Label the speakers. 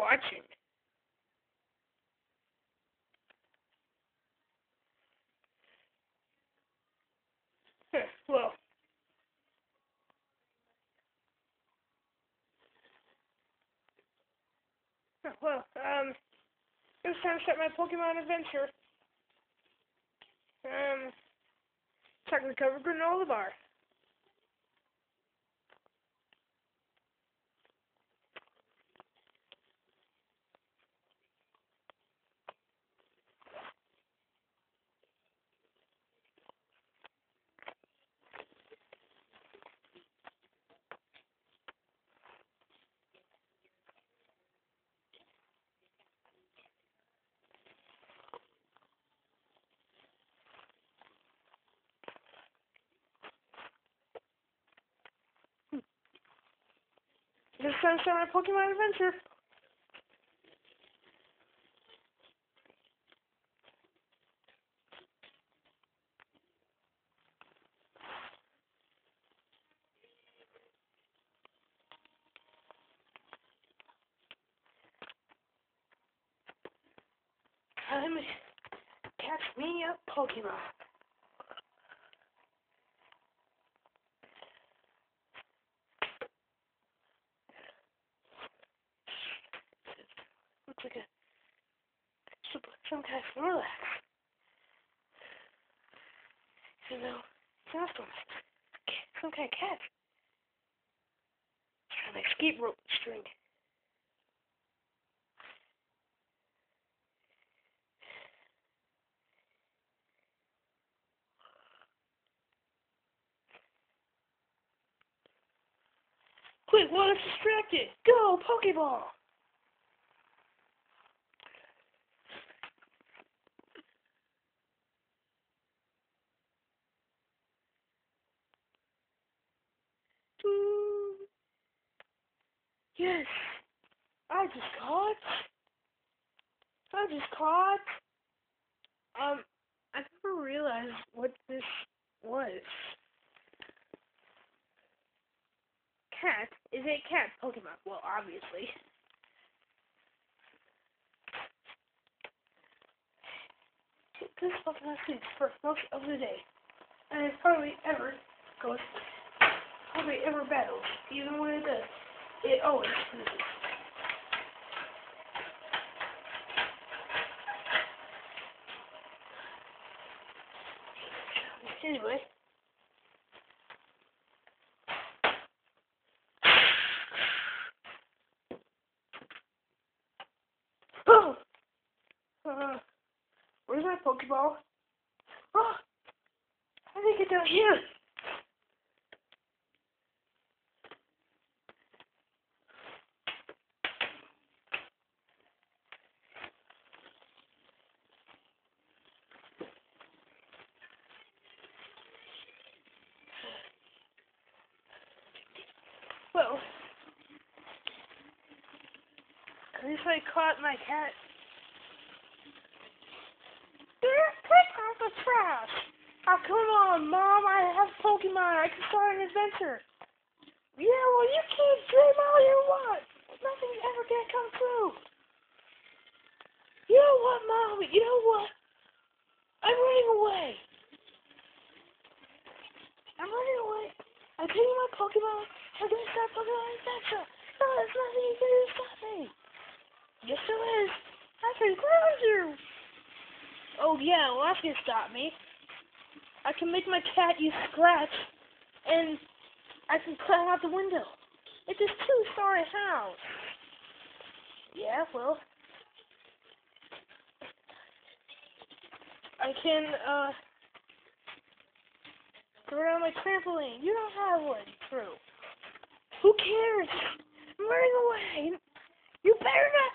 Speaker 1: watching. Well, it was time to start my Pokemon adventure. Chocolate covered granola bar. This time to start my Pokemon adventure. Time to catch me up, Pokemon. Looks like some kind of Snorlax. You know, it's not some kind of cat. It's trying to escape rope string. Quick, while it's distracted, go, Pokeball! Yes, I just caught. I never realized what this was. Cat is a cat Pokemon. Well, obviously. This Pokemon sleeps for most of the day, and it hardly ever battles. Even when it does, it always loses. Anyway. Oh! Where's my Pokeball? Oh! How did I get down here? Well, at least I caught my cat. Pick out the trash! Oh, come on, Mom, I have Pokemon. I can start an adventure. Yeah, well, you can't dream all you want. Nothing's ever gonna come true. You know what, Mom? You know what? I'm running away. I'm taking my Pokemon. I'm gonna start Pokemon adventure. No, there's nothing you can do to stop me. Yes, there is. I can ground you. Oh, yeah, well, that's gonna stop me. I can make my cat use Scratch, and I can climb out the window. It's a 2-story house. Yeah, well, I can, go around my trampoline. You don't have one. True. Who cares? I'm running away. You better not